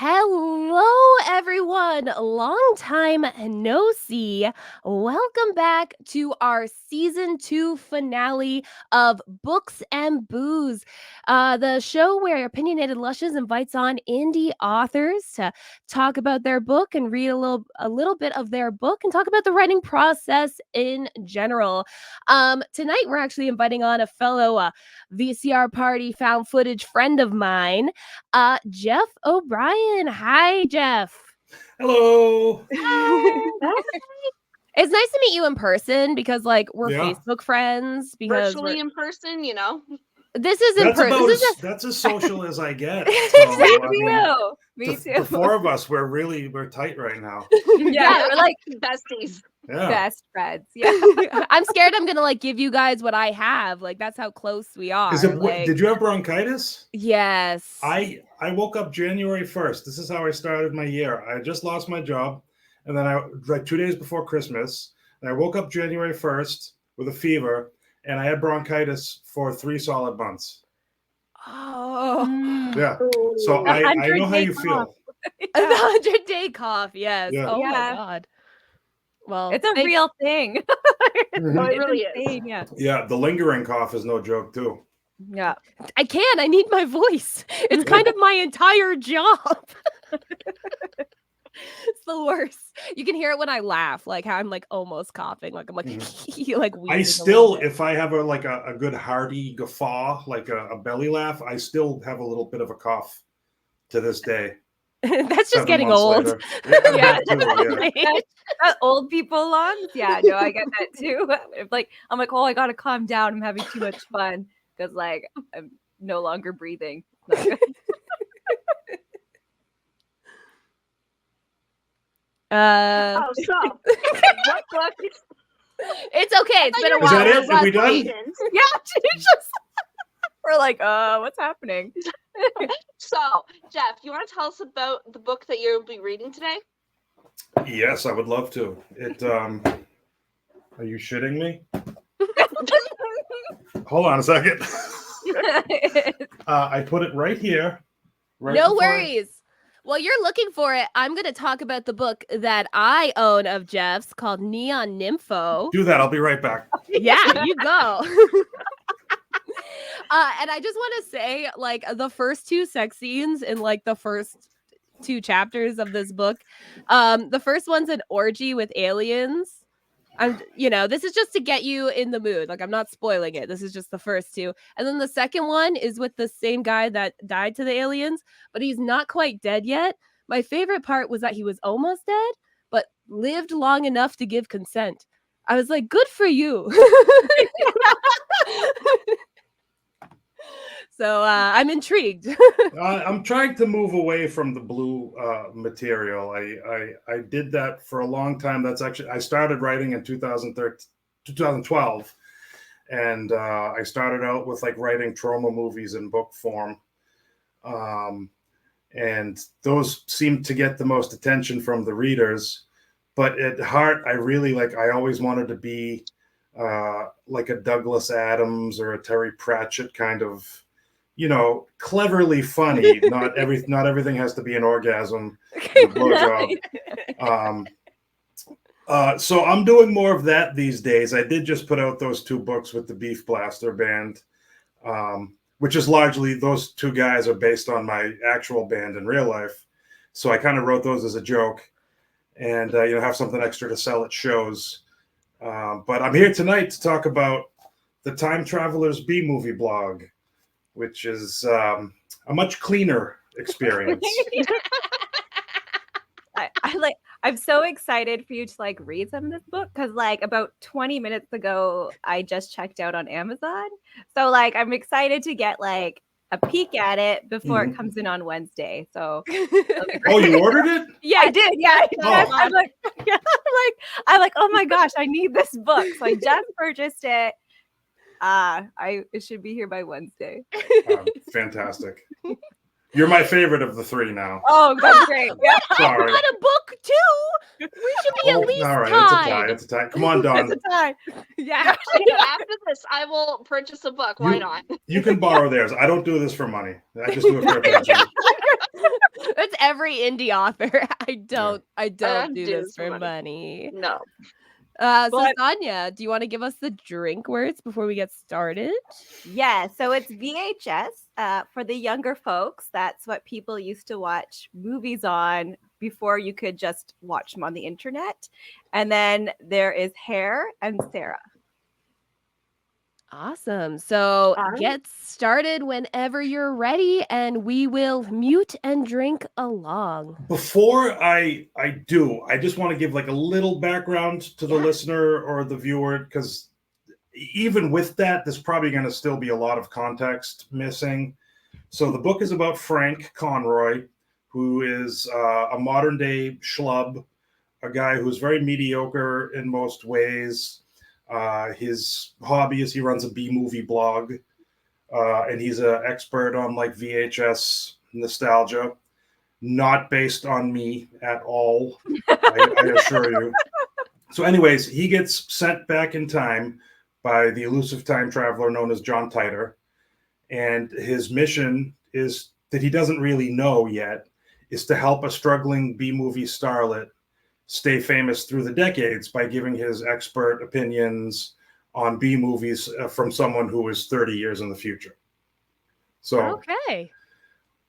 Hello, everyone. Long time no see. Welcome back to our season 2 finale of Books and Booze, the show where Opinionated Lushes invites on indie authors to talk about their book and read a little bit of their book and talk about the writing process in general. Tonight, we're actually inviting on a fellow VCR party found footage friend of mine, Jeff O'Brien. Hi, Jeff. Hello. It's nice to meet you in person because, we're Yeah. Facebook friends. Because virtually in person, this is in That's person. about that's as social as I get. Me too. The four of us, we're tight right now. Yeah, we're like besties. Yeah. best friends. Yeah. I'm scared I'm gonna give you guys what I have. That's how close we are. Did you have bronchitis? Yes. I woke up January 1st. This is how I started my year. I just lost my job, and then 2 days before Christmas, and I woke up January 1st with a fever, and I had bronchitis for 3 solid months. Oh. Yeah. So I know how you feel. The 100-day cough. Yes. Yeah. Oh my Yeah. God. Well, It's a real thing. No, it It's really insane, is. Yeah. Yeah, the lingering cough is no joke too. Yeah. I can't. I need my voice. It's kind of my entire job. It's the worst. You can hear it when I laugh, how I'm almost coughing, I'm I wheezing still, a little bit. if I have a good hearty guffaw, like a belly laugh, I still have a little bit of a cough to this day. That's just 7 getting months old. later. Yeah. That too, yeah. That old people lungs. Yeah, no, I get that too. I'm like, oh, I gotta calm down. I'm having too much fun because I'm no longer breathing. Not good. Oh, so what book? It's okay. It's been a Is while. that it? It was Are we last done? week. Yeah, it's just we're like, what's happening? So, Jeff, you want to tell us about the book that you'll be reading today? Yes, I would love to. Are you shitting me? Hold on a second. I put it right here. Right No before worries. While you're looking for it, I'm going to talk about the book that I own of Jeff's called Neon Nympho. Do that. I'll be right back. Yeah, you go. And I just want to say, the first 2 sex scenes in the first 2 chapters of this book, the first one's an orgy with aliens. This is just to get you in the mood. I'm not spoiling it. This is just the first 2. And then the second one is with the same guy that died to the aliens, but he's not quite dead yet. My favorite part was that he was almost dead, but lived long enough to give consent. I was like, good for you. So I'm intrigued. I'm trying to move away from the blue material. I did that for a long time. I started writing in 2012, and I started out with writing trauma movies in book form, and those seemed to get the most attention from the readers. But at heart, I really I always wanted to be like a Douglas Adams or a Terry Pratchett kind of, cleverly funny. Not everything has to be an orgasm and a blowjob. So I'm doing more of that these days. I did just put out those 2 books with the Beef Blaster Band, which is largely, those 2 guys are based on my actual band in real life. So I kind of wrote those as a joke, and have something extra to sell at shows. But I'm here tonight to talk about the Time Traveler's B-Movie blog, which is a much cleaner experience. I'm so excited for you to read some of this book because about 20 minutes ago I just checked out on Amazon. So I'm excited to get a peek at it before it comes in on Wednesday. So Oh, you ordered it? yeah, I did. Yeah. I'm like, oh my gosh, I need this book. So I just purchased it. It should be here by Wednesday. Fantastic. You're my favorite of the 3 now. Oh, that's great. Yeah. I Sorry. got a book too. We should be at least all right, tied. it's a tie. Come on, Dawn. It's a tie. Yeah. After this, I will purchase a book. Why not? You can borrow theirs. I don't do this for money. I just do it for attention. every indie author. I don't do do this this for for money. No. So Well, Sonia, do you want to give us the drink words before we get started? yeah, so it's VHS for the younger folks. That's what people used to watch movies on before you could just watch them on the internet. And then there is Hair and Sarah. Awesome. So All right. get started whenever you're ready, and we will mute and drink along. Before I do, I just want to give like a little background to the Yeah. listener or the viewer, because even with that, there's probably going to still be a lot of context missing. So the book is about Frank Conroy, who is a modern day schlub, a guy who's very mediocre in most ways. His hobby is he runs a B movie blog, and he's an expert on like VHS nostalgia. Not based on me at all, I assure you. So, anyways, he gets sent back in time by the elusive time traveler known as John Titor, and his mission is that he doesn't really know yet is to help a struggling B movie starlet stay famous through the decades by giving his expert opinions on B movies from someone who is 30 years in the future. So, Okay.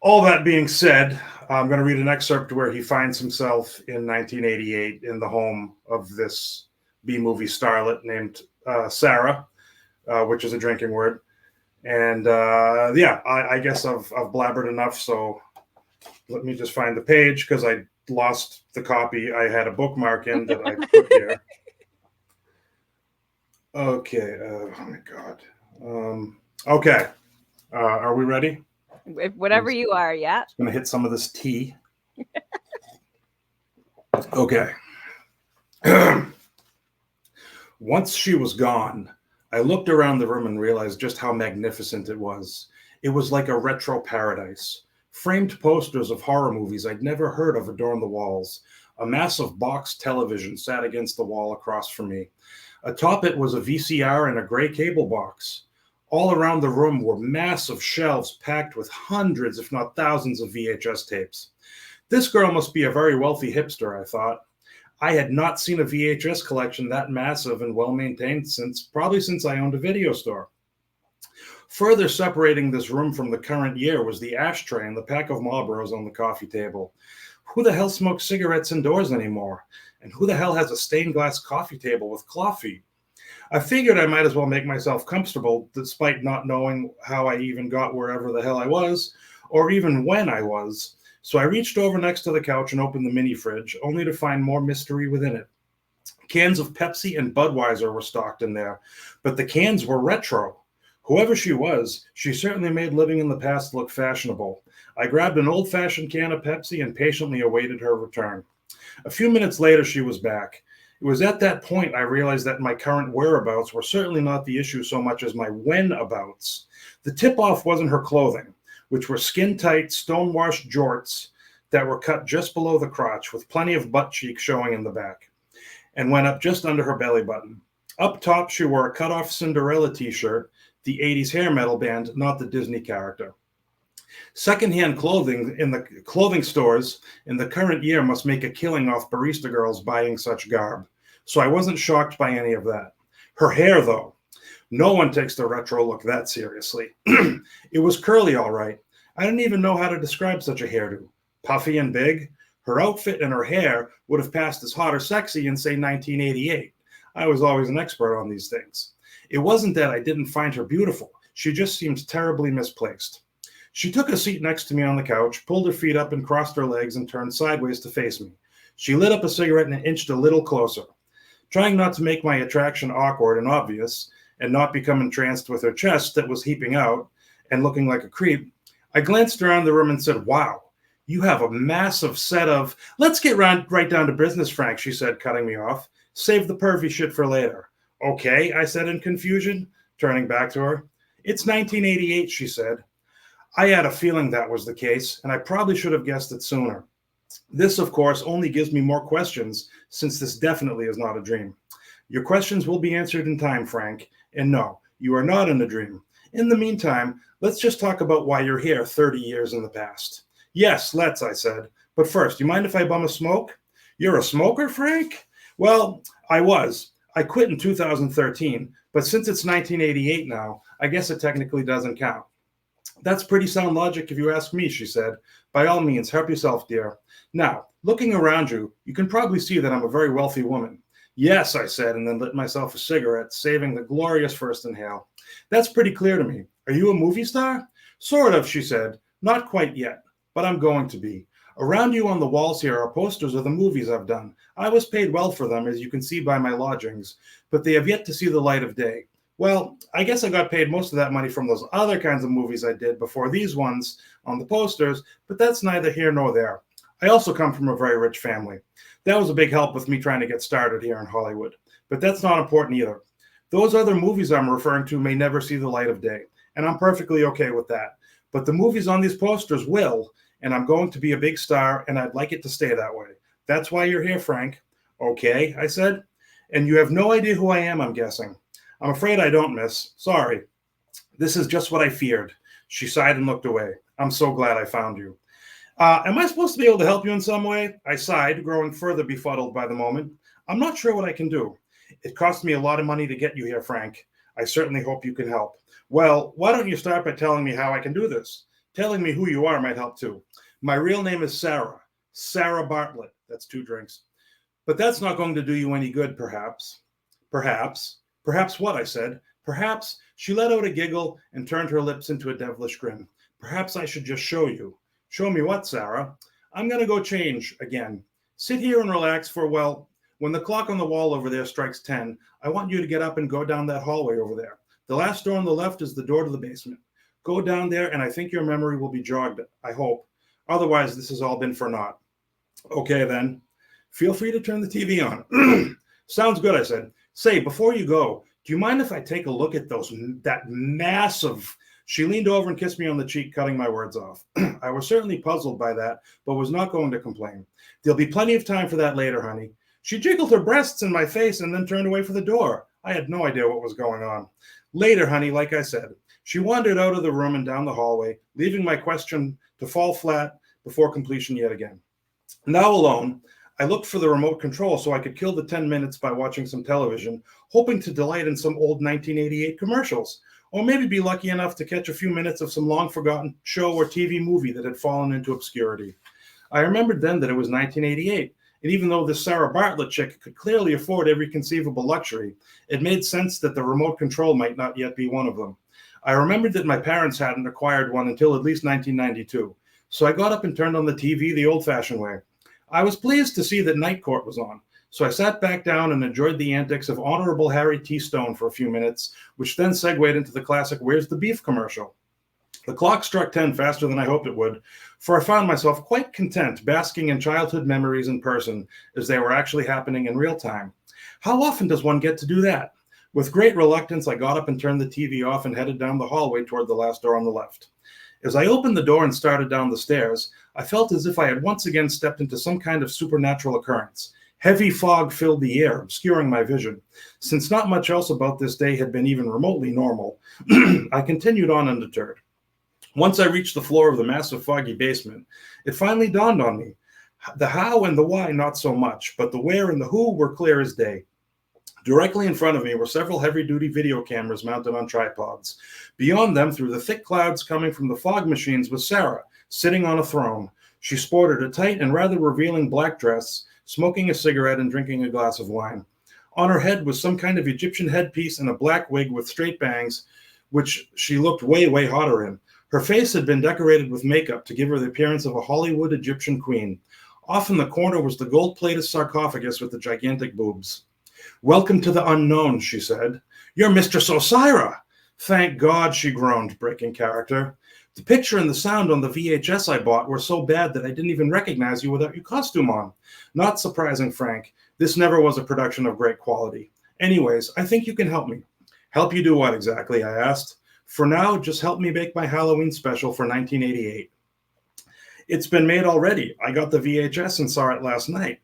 all that being said, I'm going to read an excerpt where he finds himself in 1988 in the home of this B movie starlet named Sarah, which is a drinking word. And yeah, I guess I've blabbered enough. So let me just find the page because I lost the copy. I had a bookmark in that I put here. Okay. Oh my God. Okay. Are we ready? Whatever you are, yeah. I'm going to hit some of this tea. Okay. Once she was gone, I looked around the room and realized just how magnificent it was. It was like a retro paradise. Framed posters of horror movies I'd never heard of adorned the walls. A massive box television sat against the wall across from me. Atop it was a VCR and a gray cable box. All around the room were massive shelves packed with hundreds, if not thousands, of VHS tapes. This girl must be a very wealthy hipster, I thought. I had not seen a VHS collection that massive and well-maintained probably since I owned a video store. Further separating this room from the current year was the ashtray and the pack of Marlboros on the coffee table. Who the hell smokes cigarettes indoors anymore? And who the hell has a stained glass coffee table with claw feet? I figured I might as well make myself comfortable, despite not knowing how I even got wherever the hell I was, or even when I was. So I reached over next to the couch and opened the mini fridge, only to find more mystery within it. Cans of Pepsi and Budweiser were stocked in there, but the cans were retro. Whoever she was, she certainly made living in the past look fashionable. I grabbed an old-fashioned can of Pepsi and patiently awaited her return. A few minutes later, she was back. It was at that point I realized that my current whereabouts were certainly not the issue so much as my whenabouts. The tip-off wasn't her clothing, which were skin-tight, stonewashed jorts that were cut just below the crotch with plenty of butt cheek showing in the back, and went up just under her belly button. Up top, she wore a cut-off Cinderella t-shirt, the 80s hair metal band, not the Disney character. Secondhand clothing in the clothing stores in the current year must make a killing off barista girls buying such garb. So I wasn't shocked by any of that. Her hair, though. No one takes the retro look that seriously. It was curly, all right. I didn't even know how to describe such a hairdo. Puffy and big. Her outfit and her hair would have passed as hot or sexy in, say, 1988. I was always an expert on these things. It wasn't that I didn't find her beautiful. She just seemed terribly misplaced. She took a seat next to me on the couch, pulled her feet up and crossed her legs and turned sideways to face me. She lit up a cigarette and inched a little closer. Trying not to make my attraction awkward and obvious, and not become entranced with her chest that was heaping out and looking like a creep, I glanced around the room and said, "Wow, you have a massive set of..." "Let's get right down to business, Frank," she said, cutting me off. "Save the pervy shit for later." "Okay," I said in confusion, turning back to her. "It's 1988, she said. I had a feeling that was the case, and I probably should have guessed it sooner. This, of course, only gives me more questions, since this definitely is not a dream. Your questions will be answered in time, Frank, and no, you are not in a dream. In the meantime, let's just talk about why you're here 30 years in the past." "Yes, let's," I said, But first, you mind if I bum a smoke? You're a smoker, Frank? Well, I was. I quit in 2013, but since it's 1988 now, I guess it technically doesn't count. That's pretty sound logic if you ask me, she said. By all means, help yourself, dear. Now, looking around you, you can probably see that I'm a very wealthy woman. Yes, I said, and then lit myself a cigarette, saving the glorious first inhale. That's pretty clear to me. Are you a movie star? Sort of, she said. Not quite yet, but I'm going to be. Around you on the walls here are posters of the movies I've done. I was paid well for them, as you can see by my lodgings, but they have yet to see the light of day. Well, I guess I got paid most of that money from those other kinds of movies I did before these ones on the posters, but that's neither here nor there. I also come from a very rich family. That was a big help with me trying to get started here in Hollywood, but that's not important either. Those other movies I'm referring to may never see the light of day, and I'm perfectly okay with that. But the movies on these posters will, and I'm going to be a big star, and I'd like it to stay that way. That's why you're here, Frank. Okay, I said. And you have no idea who I am, I'm guessing. I'm afraid I don't, miss. Sorry. This is just what I feared. She sighed and looked away. I'm so glad I found you. Am I supposed to be able to help you in some way? I sighed, growing further befuddled by the moment. I'm not sure what I can do. It cost me a lot of money to get you here, Frank. I certainly hope you can help. Well, why don't you start by telling me how I can do this? Telling me who you are might help too. My real name is Sarah. Sarah Bartlett. That's 2 drinks. But that's not going to do you any good, perhaps. Perhaps. Perhaps what? I said. Perhaps. She let out a giggle and turned her lips into a devilish grin. Perhaps I should just show you. Show me what, Sarah? I'm going to go change again. Sit here and relax for, well, when the clock on the wall over there strikes 10, I want you to get up and go down that hallway over there. The last door on the left is the door to the basement. Go down there, and I think your memory will be jogged, I hope. Otherwise, this has all been for naught. Okay, then. Feel free to turn the TV on. Sounds good, I said. Say, before you go, do you mind if I take a look at that massive... She leaned over and kissed me on the cheek, cutting my words off. I was certainly puzzled by that, but was not going to complain. There'll be plenty of time for that later, honey. She jiggled her breasts in my face and then turned away for the door. I had no idea what was going on. Later, honey, like I said. She wandered out of the room and down the hallway, leaving my question to fall flat before completion yet again. Now alone, I looked for the remote control so I could kill the 10 minutes by watching some television, hoping to delight in some old 1988 commercials, or maybe be lucky enough to catch a few minutes of some long-forgotten show or TV movie that had fallen into obscurity. I remembered then that it was 1988, and even though this Sarah Bartlett chick could clearly afford every conceivable luxury, it made sense that the remote control might not yet be one of them. I remembered that my parents hadn't acquired one until at least 1992, so I got up and turned on the TV the old-fashioned way. I was pleased to see that Night Court was on, so I sat back down and enjoyed the antics of Honorable Harry T. Stone for a few minutes, which then segued into the classic Where's the Beef commercial. The clock struck 10 faster than I hoped it would, for I found myself quite content basking in childhood memories in person as they were actually happening in real time. How often does one get to do that? With great reluctance, I got up and turned the TV off and headed down the hallway toward the last door on the left. As I opened the door and started down the stairs, I felt as if I had once again stepped into some kind of supernatural occurrence. Heavy fog filled the air, obscuring my vision. Since not much else about this day had been even remotely normal, I continued on undeterred. Once I reached the floor of the massive foggy basement, it finally dawned on me. The how and the why not so much, but the where and the who were clear as day. Directly in front of me were several heavy-duty video cameras mounted on tripods. Beyond them, through the thick clouds coming from the fog machines, was Sarah, sitting on a throne. She sported a tight and rather revealing black dress, smoking a cigarette and drinking a glass of wine. On her head was some kind of Egyptian headpiece and a black wig with straight bangs, which she looked way, way hotter in. Her face had been decorated with makeup to give her the appearance of a Hollywood Egyptian queen. Off in the corner was the gold-plated sarcophagus with the gigantic boobs. "Welcome to the unknown," she said. "You're Mistress Osira." "Thank God," she groaned, breaking character. "The picture and the sound on the VHS I bought were so bad that I didn't even recognize you without your costume on." "Not surprising, Frank. This never was a production of great quality. Anyways, I think you can help me." "Help you do what exactly?" I asked. "For now, just help me make my Halloween special for 1988. "It's been made already. I got the VHS and saw it last night."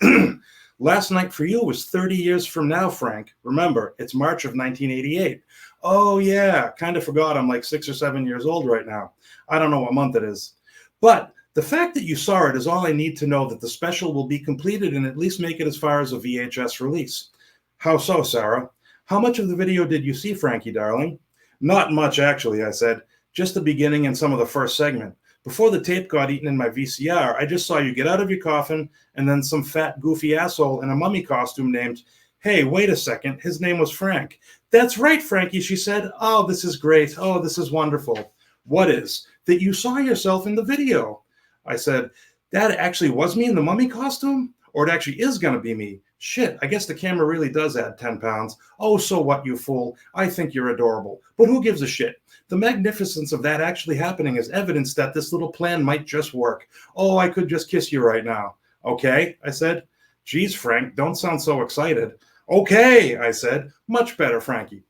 "Last night for you was 30 years from now, Frank. Remember, it's March of 1988. "Oh, yeah. Kind of forgot I'm like 6 or 7 years old right now. I don't know what month it is. But The fact that you saw it is all I need to know that the special will be completed and at least make it as far as a VHS release. How so, Sarah? How much of the video did you see, Frankie, darling? Not much, actually, I said. Just the beginning and some of the first segment. Before the tape got eaten in my VCR, I just saw you get out of your coffin and then some fat, goofy asshole in a mummy costume named, hey, wait a second, his name was Frank. That's right, Frankie, she said. Oh, this is great. Oh, this is wonderful. What is? That you saw yourself in the video. I said, that actually was me in the mummy costume? Or it actually is going to be me? Shit, I guess the camera really does add 10 pounds. Oh, so what, you fool? I think you're adorable. But who gives a shit? The magnificence of that actually happening is evidence that this little plan might just work. Oh, I could just kiss you right now. Okay, I said. Geez, Frank, don't sound so excited. Okay, I said. Much better, Frankie.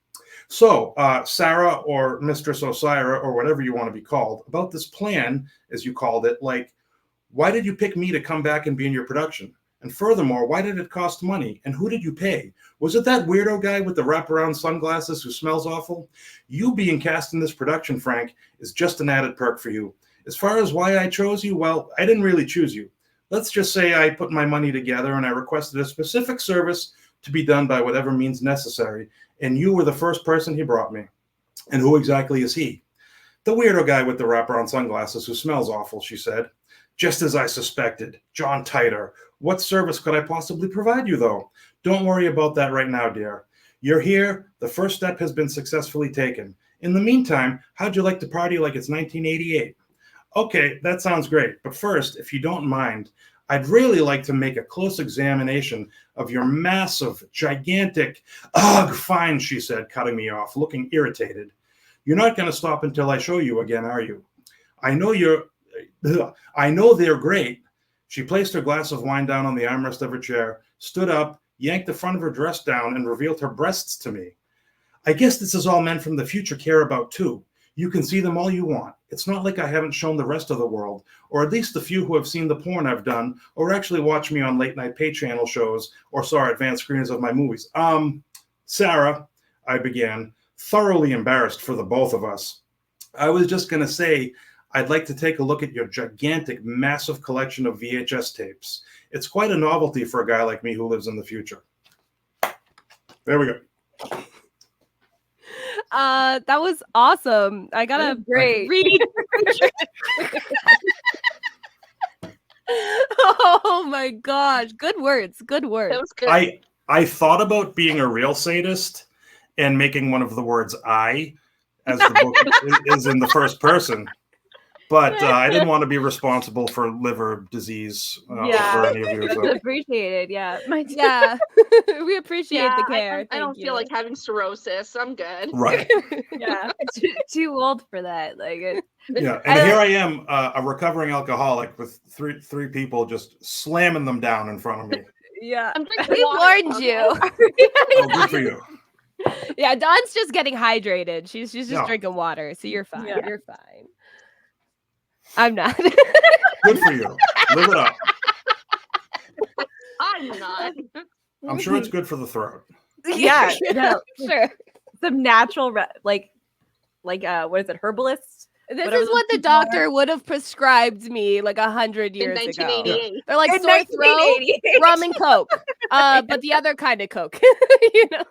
So, Sarah or Mistress Osira or whatever you want to be called, about this plan, as you called it, like, why did you pick me to come back and be in your production? And furthermore, why did it cost money? And who did you pay? Was it that weirdo guy with the wraparound sunglasses who smells awful? You being cast in this production, Frank, is just an added perk for you. As far as why I chose you, well, I didn't really choose you. Let's just say I put my money together and I requested a specific service to be done by whatever means necessary. And you were the first person he brought me. And who exactly is he? The weirdo guy with the wraparound sunglasses who smells awful, she said. Just as I suspected, John Titer. What service could I possibly provide you, though? Don't worry about that right now, dear. You're here. The first step has been successfully taken. In the meantime, how'd you like to party like it's 1988? Okay, that sounds great. But first, if you don't mind, I'd really like to make a close examination of your massive, gigantic... Ugh, fine, she said, cutting me off, looking irritated. You're not going to stop until I show you again, are you? I know they're great. She placed her glass of wine down on the armrest of her chair, stood up, yanked the front of her dress down, and revealed her breasts to me. I guess this is all men from the future care about, too. You can see them all you want. It's not like I haven't shown the rest of the world, or at least the few who have seen the porn I've done, or actually watched me on late-night pay channel shows, or saw advanced screenings of my movies. Sarah, I began, thoroughly embarrassed for the both of us. I was just going to say, I'd like to take a look at your gigantic, massive collection of VHS tapes. It's quite a novelty for a guy like me who lives in the future. There we go. That was awesome. I gotta great. read. Oh my gosh. Good words. Good words. That was good. I thought about being a real sadist and making one of the words I, as the book is in the first person. But I didn't want to be responsible for liver disease for any of you. It's So. appreciated, yeah. Yeah. We appreciate Yeah, the care. I don't Thank feel you. like having cirrhosis. I'm good. Right. Yeah, too old for that. Like, Yeah. And here I am, a recovering alcoholic with three people just slamming them down in front of me. yeah. I'm drinking We water, warned okay? you. Oh, good for you. Yeah, Dawn's just getting hydrated. She's just No. drinking water, so you're fine. Yeah. You're fine. I'm not. Good for you. Live it up. I'm not. I'm sure it's good for the throat. Yeah, no, Sure. some natural, what is it, herbalist? This Whatever is what the those things are. doctor would have prescribed me like 100 In years ago. 1988. They're like In sore throat, 1988. rum and coke, but the other kind of coke. You know.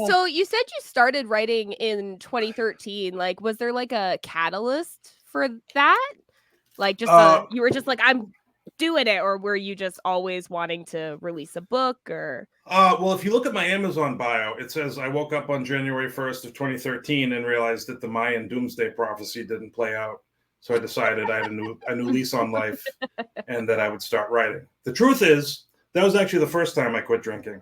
So you said you started writing in 2013. Like, was there like a catalyst for that? Like, just you were just like, I'm doing it, or were you just always wanting to release a book? Or Well, if you look at my Amazon bio, it says I woke up on January 1st of 2013 and realized that the Mayan doomsday prophecy didn't play out. So I decided I had a new lease on life and that I would start writing. The truth is, that was actually the first time I quit drinking.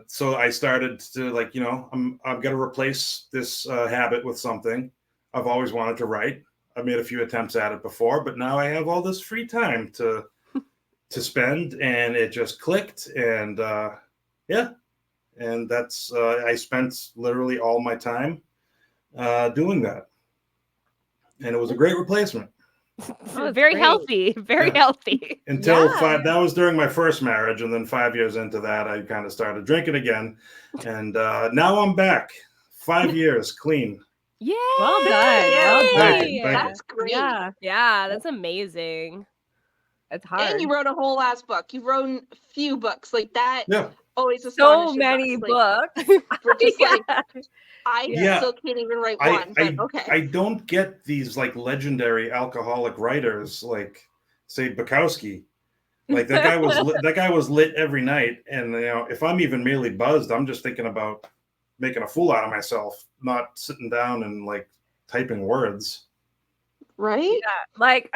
So I started to I've got to replace this habit with something. I've always wanted to write. I've made a few attempts at it before, but now I have all this free time to spend, and it just clicked. And and that's I spent literally all my time doing that, and it was a great replacement. very great. healthy, very healthy. Until Yeah. that was during my first marriage, and then 5 years into that, I kind of started drinking again, and now I'm back, 5 years clean. Yay! Well done. Well done. Thank you. That's great. Yeah, that's amazing. It's hard. And you wrote a whole ass book. You've written a few books like that. Yeah. Always so astonishes many us. Like, books. we're just like, I Yeah. still can't even write one. But okay. I don't get these like legendary alcoholic writers like say Bukowski. Like that guy was lit every night, and if I'm even merely buzzed, I'm just thinking about making a fool out of myself, not sitting down and like typing words. Right? Like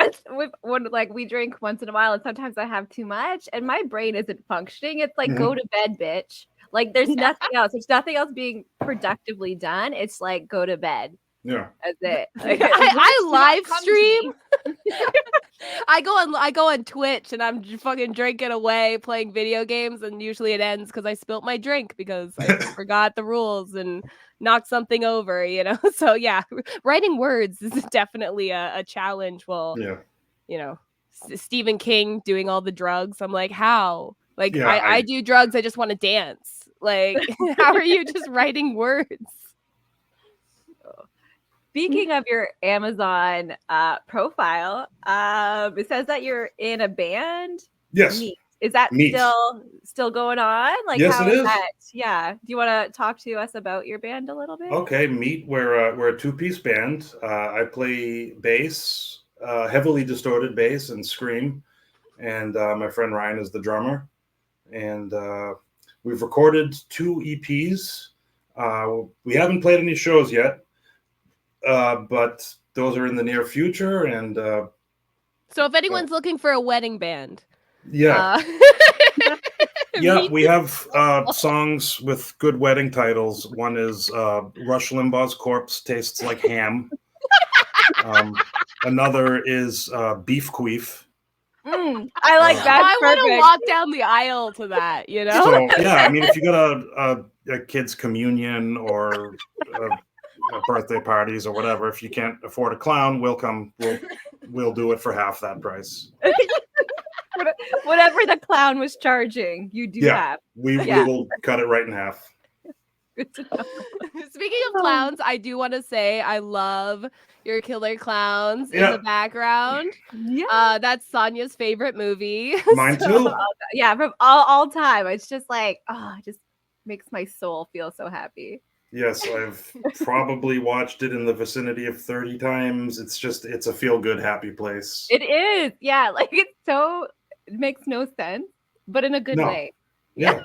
we drink once in a while, and sometimes I have too much, and my brain isn't functioning. It's like go to bed, bitch. Like there's nothing else. There's nothing else being productively done. It's like go to bed. Yeah. That's it. Like, I live stream. I go on Twitch and I'm fucking drinking away, playing video games, and usually it ends because I spilt my drink because I forgot the rules and knocked something over, So yeah, writing words is definitely a challenge. Well, Stephen King doing all the drugs. I'm like, how? Like I do drugs, I just want to dance. Like, how are you just writing words? Speaking of your Amazon profile, it says that you're in a band. Yes. Meat. Is that still going on? Like, yes, how it is is. that? Yeah. Do you want to talk to us about your band a little bit? Okay, Meat. We're a 2-piece band. I play bass, heavily distorted bass, and scream, and my friend Ryan is the drummer. And we've recorded 2 EPs. We haven't played any shows yet. But those are in the near future, and so if anyone's looking for a wedding band, we have songs with good wedding titles. One is Rush Limbaugh's Corpse Tastes Like Ham. Another is Beef Queef. I like that. I want to walk down the aisle to that, So yeah, I mean, if you got a kid's communion or birthday parties or whatever, if you can't afford a clown, we'll do it for half that price. Whatever the clown was charging, you do have. We will cut it right in half. Good to know. Speaking of clowns, I do want to say I love your killer clowns in the background. Yeah. That's Sonia's favorite movie. Mine too. Yeah, from all time. It's just like, it just makes my soul feel so happy. Yes, I've probably watched it in the vicinity of 30 times. It's a feel-good, happy place. It is. Yeah, like it makes no sense, but in a good way. Yeah.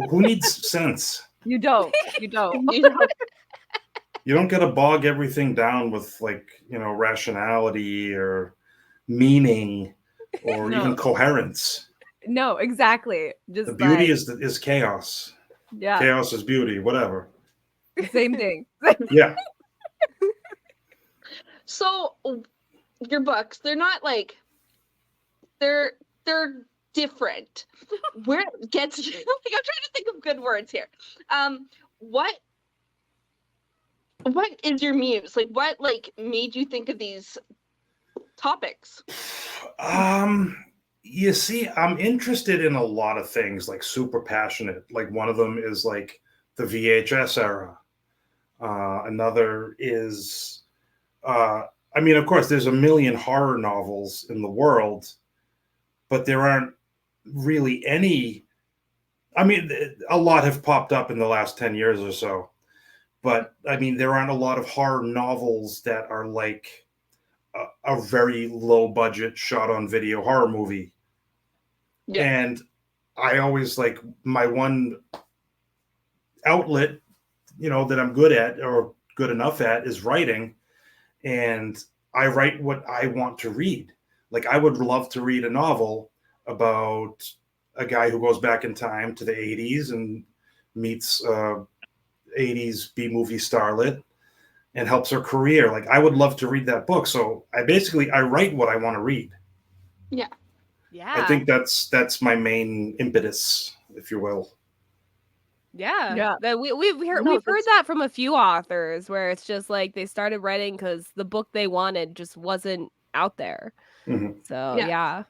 Who needs sense? You don't. You don't. You don't got to bog everything down with rationality or meaning or even coherence. No, exactly. Just the beauty is chaos. Yeah. Chaos is beauty, whatever. Same thing. Yeah. So your books, they're not like they're different. Where it gets like I'm trying to think of good words here. What is your muse? Like what made you think of these topics? You see, I'm interested in a lot of things, like super passionate. Like one of them is like the VHS era. Another is, of course, there's a million horror novels in the world, but there aren't really any. I mean, a lot have popped up in the last 10 years or so, but I mean, there aren't a lot of horror novels that are like a very low budget shot on video horror movie. Yeah. And I always like my one outlet, that I'm good at or good enough at is writing. And I write what I want to read. Like I would love to read a novel about a guy who goes back in time to the 80s and meets 80s B-movie starlet and helps her career. Like I would love to read that book. So I write what I want to read. Yeah. Yeah. I think that's my main impetus, if you will. Yeah. We've heard that from a few authors where it's just like they started writing because the book they wanted just wasn't out there. Mm-hmm. So yeah.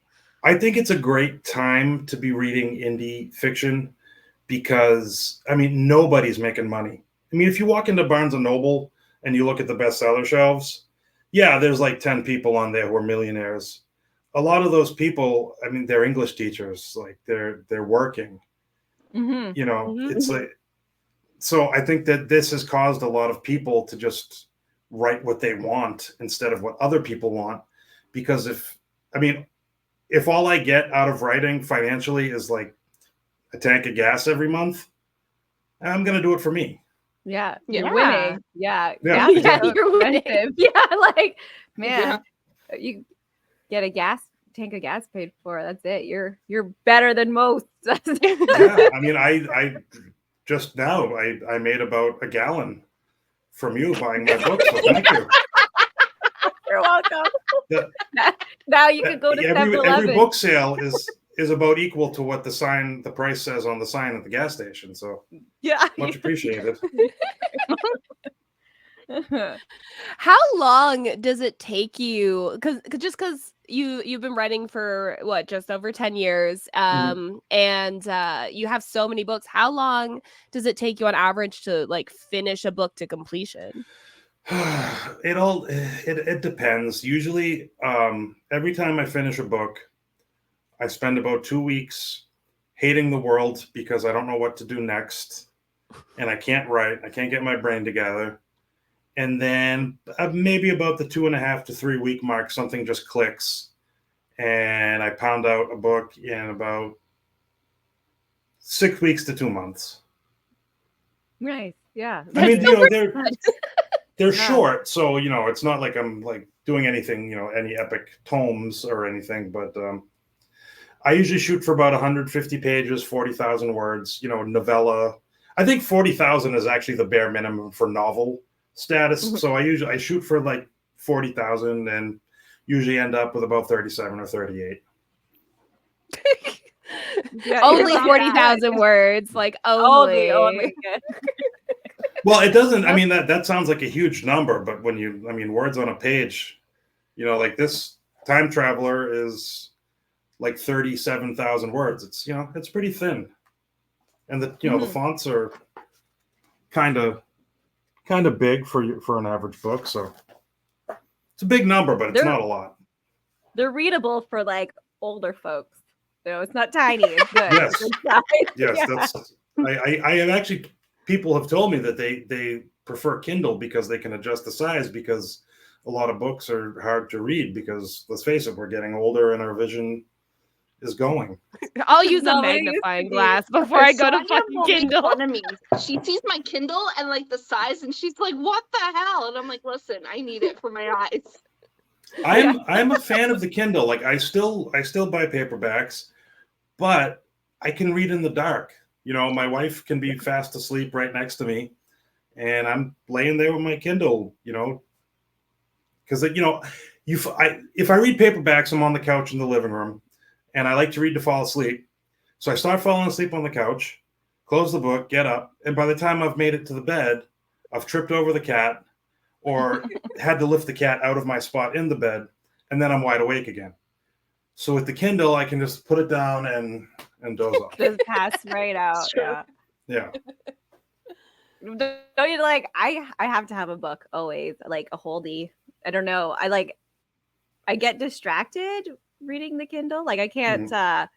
I think it's a great time to be reading indie fiction because nobody's making money. I mean, if you walk into Barnes and Noble and you look at the bestseller shelves, yeah, there's like 10 people on there who are millionaires. A lot of those people, I mean, they're English teachers, like they're working. Mm-hmm. You know, Mhm. it's like, so I think that this has caused a lot of people to just write what they want instead of what other people want. Because if all I get out of writing financially is like a tank of gas every month, I'm gonna do it for me. Yeah, Yeah. you're winning. Yeah, Yeah, gas is exactly. so You're winning. expensive. Yeah, like man, Yeah. you get a gas tank of gas paid for. That's it. You're better than most. Yeah, I mean, I just now I made about a gallon from you buying my book, so thank you. You're welcome. The- Now you can go to every 7-Eleven. book sale is about equal to what the price says on the sign at the gas station. So Yeah. much appreciated. How long does it take you? Because you've been writing for what, just over 10 years, and you have so many books. How long does it take you on average to like finish a book to completion? It depends. Usually, every time I finish a book, I spend about 2 weeks hating the world because I don't know what to do next, and I can't write. I can't get my brain together. And then maybe about the 2.5 to 3 week mark, something just clicks, and I pound out a book in about 6 weeks to 2 months. Nice. Yeah. I mean, That's you know, good. they're Yeah. short, so you know, it's not like I'm like doing anything, you know, any epic tomes or anything. But I usually shoot for about 150 pages, 40,000 words. You know, novella. I think 40,000 is actually the bare minimum for novel status. Mhm. So I shoot for like 40,000 and usually end up with about 37 or 38. Yeah, Only not 40,000 words, like only only. good. Well, it doesn't. I mean, that sounds like a huge number, but when I mean, words on a page, you know, like this time traveler is like 37,000 words. It's, you know, it's pretty thin, and the the Mhm. fonts are kind of big for an average book, so it's a big number, but it's They're- not a lot. They're readable for like older folks. You know, it's not tiny. It's good. Yes. It's good size. Yes, Yeah. that's. I have actually, people have told me that they prefer Kindle because they can adjust the size, because a lot of books are hard to read because, let's face it, we're getting older and our vision is going. I'll use a Not what it used to magnifying be. glass before I go to Sonia fucking will make Kindle. fun of me. She sees my Kindle and like the size, and she's like, "What the hell?" And I'm like, "Listen, I need it for my eyes." I'm a fan of the Kindle. Like I still buy paperbacks, but I can read in the dark. You know, my wife can be fast asleep right next to me, and I'm laying there with my Kindle. You know, because you know, if I read paperbacks, I'm on the couch in the living room, and I like to read to fall asleep. So I start falling asleep on the couch, close the book, get up, and by the time I've made it to the bed, I've tripped over the cat or had to lift the cat out of my spot in the bed, and then I'm wide awake again. So with the Kindle, I can just put it down and doze off. Just pass right out. True. Yeah. Yeah. Don't you like? I have to have a book always, like a holdie. I don't know. I get distracted reading the Kindle. Like I can't I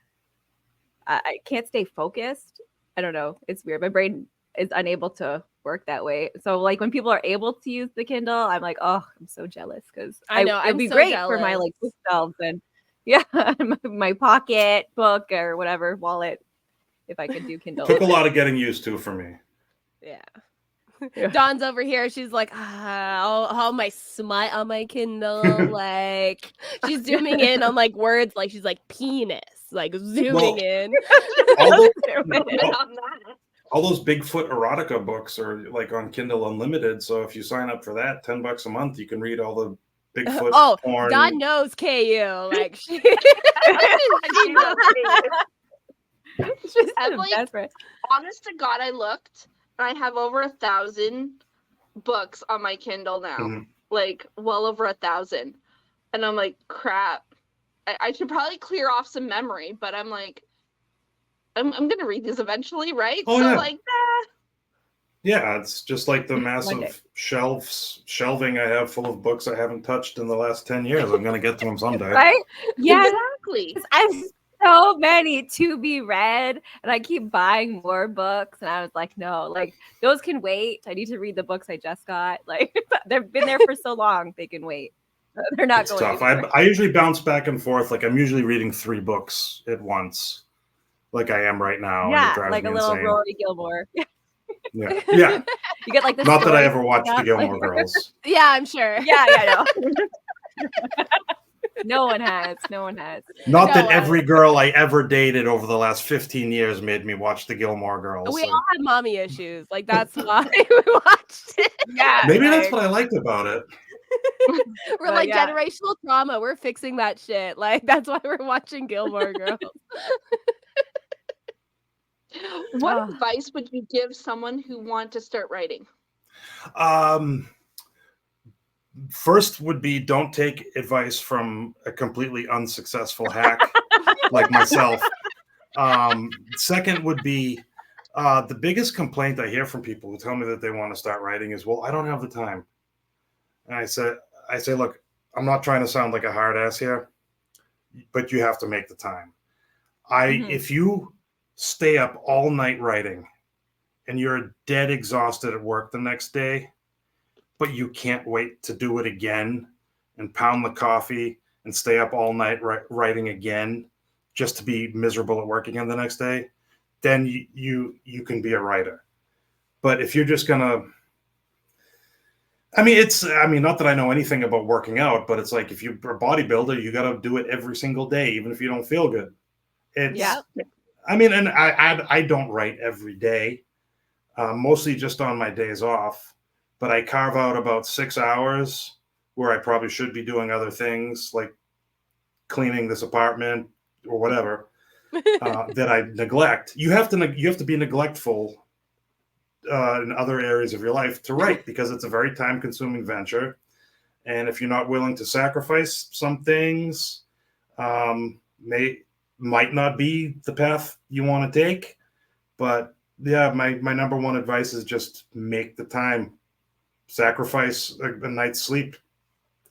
can't stay focused. I don't know. It's weird. My brain is unable to work that way. So like when people are able to use the Kindle, I'm like, oh, I'm so jealous because I know, it'd I'm be so great for my jealous. like bookshelves and yeah, my pocket book or whatever wallet. If I could do Kindle, Took a lot of getting used to for me. Yeah. Yeah. Dawn's over here. She's like, all my smut on my Kindle. Like, she's zooming in on like words, like she's like penis, like zooming Well, in. All those, Comment on that. all those Bigfoot erotica books are like on Kindle Unlimited. So if you sign up for that, $10 a month, you can read all the Bigfoot Oh, porn. Dawn knows KU. Like she. She knows me. She's I'm the like- best friend. Honest to God, I looked, and I have over 1,000 books on my Kindle now. Mhm. Like well over 1,000, and I'm like, crap. I should probably clear off some memory, but I'm like, I'm gonna read these eventually, right? Oh, so yeah. like, Yeah, it's just like the One day. massive shelving I have full of books I haven't touched in the last 10 years. I'm going to get to them someday. Right? Yeah. Exactly. I have so many to be read, and I keep buying more books. And I was like, no, like those can wait. I need to read the books I just got. Like they've been there for so long, they can wait. They're not It's going tough. anywhere. I usually bounce back and forth. Like I'm usually reading 3 books at once, like I am right now, and it Yeah, drives like me a little insane. Rory Gilmore. Yeah, yeah. You get like the Not that I story ever watched the stuff, Gilmore like- Girls. Yeah, I'm sure. Yeah, no one has. Not No, that every girl I ever dated over the last 15 years made me watch the Gilmore Girls. We Like, all had mommy issues. Like that's why we watched it. Yeah. maybe that's like- what I liked about it. We're But like yeah. generational trauma. We're fixing that shit. Like that's why we're watching Gilmore Girls. What Oh. advice would you give someone who want to start writing? First would be don't take advice from a completely unsuccessful hack like myself. Second would be the biggest complaint I hear from people who tell me that they want to start writing is, well, I don't have the time. And I say, look, I'm not trying to sound like a hard ass here, but you have to make the time. If you stay up all night writing and you're dead exhausted at work the next day, but you can't wait to do it again and pound the coffee and stay up all night writing again just to be miserable at work again the next day, then you can be a writer. But if you're just gonna, I mean, not that I know anything about working out, but it's like if you're a bodybuilder, you got to do it every single day, even if you don't feel good. Yeah. I mean, and I don't write every day, mostly just on my days off. But I carve out about 6 hours where I probably should be doing other things like cleaning this apartment or whatever that I neglect. You have to be neglectful in other areas of your life to write because it's a very time-consuming venture, and if you're not willing to sacrifice some things, might not be the path you want to take. But yeah, my number one advice is just make the time. Sacrifice a night's sleep.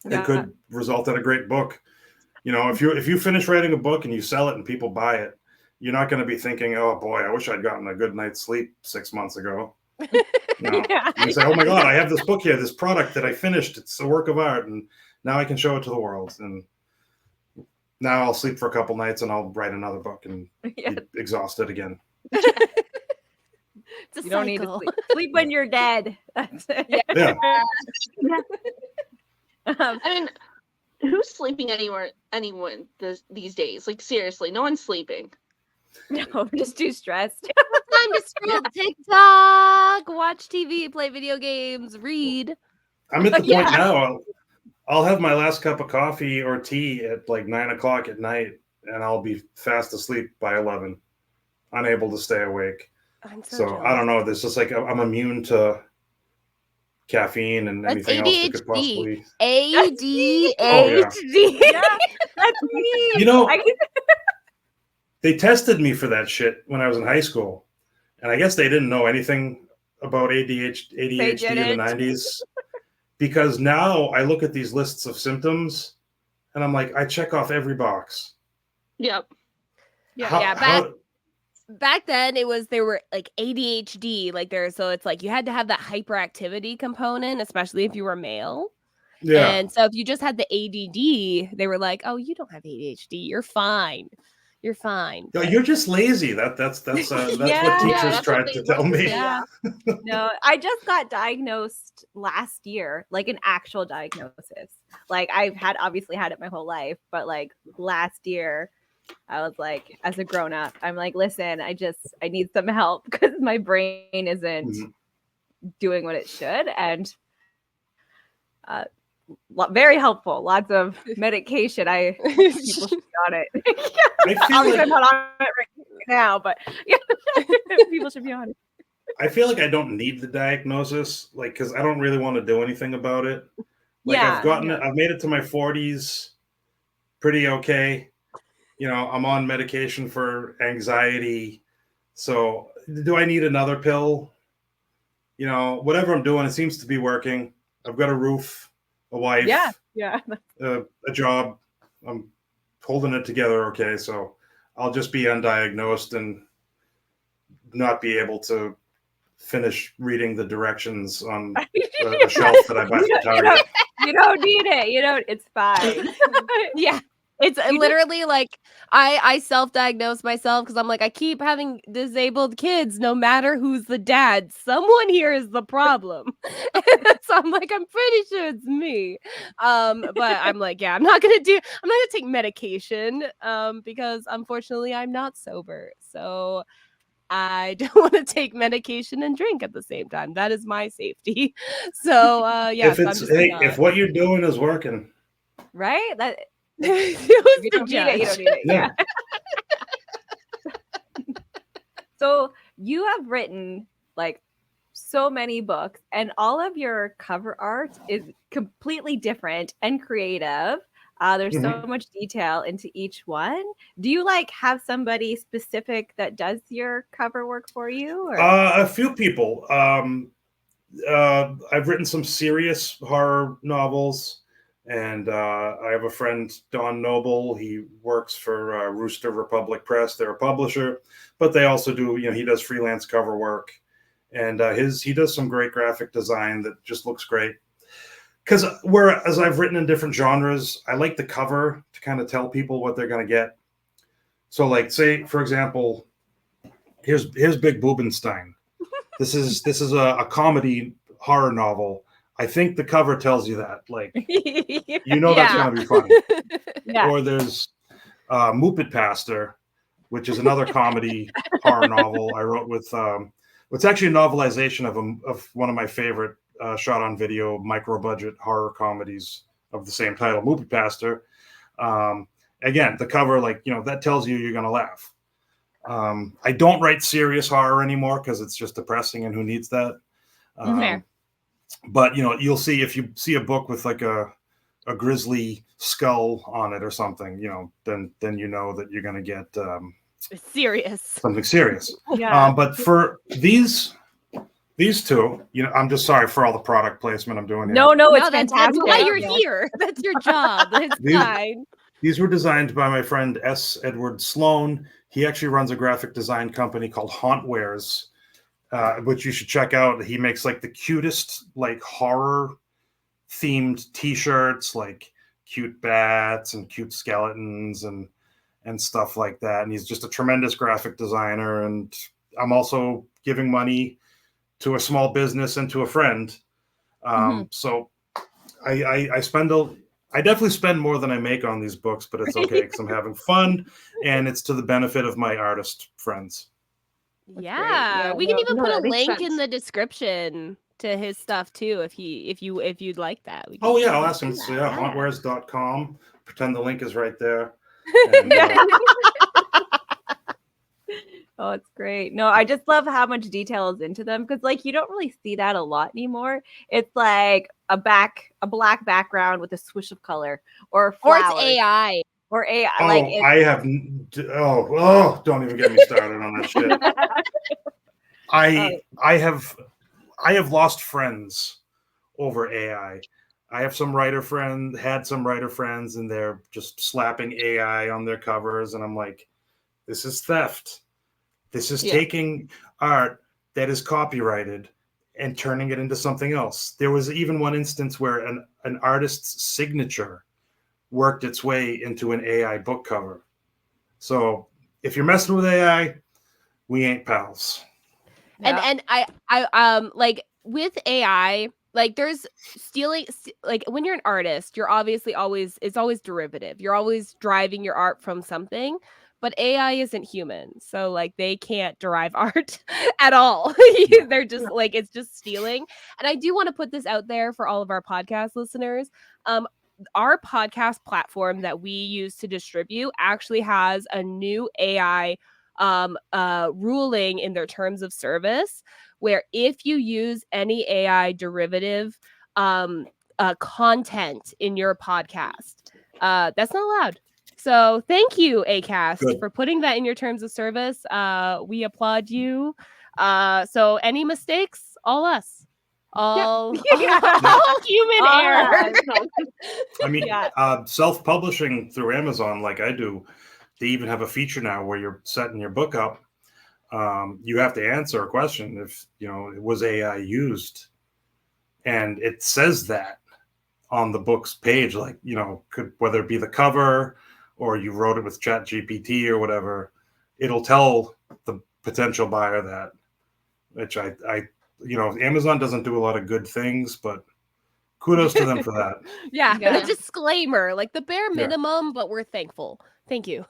It could result in a great book. You know, if you finish writing a book and you sell it and people buy it, you're not going to be thinking, oh boy, I wish I'd gotten a good night's sleep 6 months ago. No. Yeah. You say, oh my God, I have this book here, this product that I finished. It's a work of art, and now I can show it to the world. And now I'll sleep for a couple nights and I'll write another book and Yeah. be exhausted again. It's a You don't need to cycle. sleep when you're dead. That's it. Yeah. I mean, who's sleeping anyone these days? Like seriously, no one's sleeping. No, I'm just too stressed. Time to scroll TikTok, watch TV, play video games, read. I'm at the Yeah. point now. I'll have my last cup of coffee or tea at like 9 o'clock at night, and I'll be fast asleep by 11, unable to stay awake. I'm So jealous. I don't know. There's just like I'm immune to caffeine and That's anything else that could ADHD. possibly. ADHD. Yeah, that's me. You know, I- they tested me for that shit when I was in high school, and I guess they didn't know anything about ADHD in the didn't. 90s, because now I look at these lists of symptoms, and I'm like, I check off every box. Yep. Back then they were like ADHD, like so it's like you had to have that hyperactivity component, especially if you were male. Yeah. And so if you just had the ADD, they were like, "Oh, you don't have ADHD. You're fine. You're fine." No, you're just lazy. That's Yeah. what teachers that's tried what to they tell like to me. say. Yeah. No, I just got diagnosed last year, like an actual diagnosis. Like I've obviously had it my whole life, but like last year, I was like, as a grown up, I'm like, listen, I need some help because my brain isn't Mhm. doing what it should, and very helpful. Lots of medication. People should be on it. I feel Obviously, like I'm not on it right now, but yeah, people should be on it. I feel like I don't need the diagnosis, like, because I don't really want to do anything about it. Like Yeah, I've made it to my 40s pretty okay. You know, I'm on medication for anxiety. So do I need another pill? whatever I'm doing, it seems to be working. I've got a roof, a wife, Yeah. a job. I'm holding it together okay. So I'll just be undiagnosed and not be able to finish reading the directions on a shelf that I buy from Target. You don't need it. It's fine. Yeah. It's You just- literally like I self-diagnose myself because I'm like, I keep having disabled kids no matter who's the dad. Someone here is the problem. So I'm like, I'm pretty sure it's me. But I'm like, yeah, I'm not gonna take medication because unfortunately I'm not sober. So I don't want to take medication and drink at the same time. That is my safety. So yeah, so I'm just if what you're doing is working. right? That Who's you the don't need it. You judge? don't need it. Yeah. So you have written like so many books, and all of your cover art is completely different and creative. There's so much detail into each one. Do you like have somebody specific that does your cover work for you? Or? A few people. I've written some serious horror novels, and I have a friend, Don Noble. He works for Rooster Republic Press. They're a publisher, but they also do, he does freelance cover work, and he does some great graphic design that just looks great. Because whereas I've written in different genres, I like the cover to kind of tell people what they're going to get. So, like, say for example, here's Big Boobenstein. This is a comedy horror novel. I think the cover tells you that. Like, that's going to be funny. Yeah. Or there's Muppet Pastor, which is another comedy horror novel I wrote with. It's actually a novelization of one of my favorite shot on video micro budget horror comedies of the same title, Muppet Pastor. Again, the cover, like, that tells you you're going to laugh. I don't write serious horror anymore because it's just depressing, and who needs that? But you'll see, if you see a book with like a grisly skull on it or something, then you know that you're going to get serious. something serious. Yeah. But for these two, I'm just sorry for all the product placement I'm doing here. No, it's that's fantastic. why you're here. That's your job. It's fine. These were designed by my friend S. Edward Sloan. He actually runs a graphic design company called Hauntwares, which you should check out. He makes like the cutest, like, horror themed T-shirts, like cute bats and cute skeletons and stuff like that. And he's just a tremendous graphic designer. And I'm also giving money to a small business and to a friend. So I definitely spend more than I make on these books, but it's okay because I'm having fun, and it's to the benefit of my artist friends. Yeah, we can even put a that makes link in sense. the description to his stuff too, if you'd like that. We can Oh yeah, definitely I'll ask him. do So that, hauntwares.com. Pretend the link is right there. And, Oh, it's great. No, I just love how much detail is into them, because like you don't really see that a lot anymore. It's like a black background with a swoosh of color, or Or flowers, it's AI. or AI. don't even get me started on that shit. I have lost friends over AI. I have had some writer friends, and they're just slapping AI on their covers, and I'm like, this is theft. This is taking art that is copyrighted and turning it into something else. There was even one instance where an artist's signature worked its way into an AI book cover. So if you're messing with AI, we ain't pals. Yeah. And I like with AI, like there's stealing, like when you're an artist, you're obviously it's always derivative. You're always driving your art from something. But AI isn't human, so like they can't derive art at all. They're just like, it's just stealing. And I do want to put this out there for all of our podcast listeners. Our podcast platform that we use to distribute actually has a new AI ruling in their terms of service, where if you use any AI derivative content in your podcast, that's not allowed. So thank you, Acast, for putting that in your terms of service. We applaud you. So any mistakes, all us, all, Yeah. all human All error. us. I mean, Yeah. self-publishing through Amazon, like I do, they even have a feature now where you're setting your book up. You have to answer a question if it was AI used, and it says that on the book's page, like could whether it be the cover or you wrote it with Chat GPT or whatever, it'll tell the potential buyer that. Which I Amazon doesn't do a lot of good things, but kudos to them for that. Yeah, Yeah. a disclaimer, like the bare Yeah. minimum, but we're thankful. Thank you.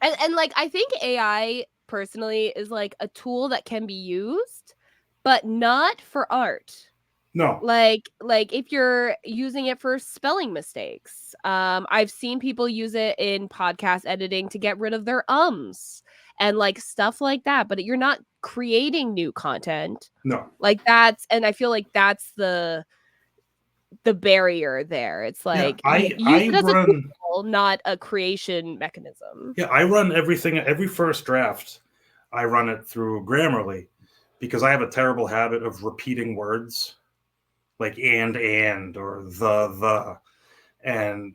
And like I think AI personally is like a tool that can be used, but not for art. No, Like if you're using it for spelling mistakes. I've seen people use it in podcast editing to get rid of their ums and like stuff like that, but you're not creating new content. no. Like and I feel like that's the barrier there. It's Yeah, like I use I it as a run tool, not a creation mechanism. yeah I run everything. Every first draft, I run it through Grammarly because I have a terrible habit of repeating words like and or the and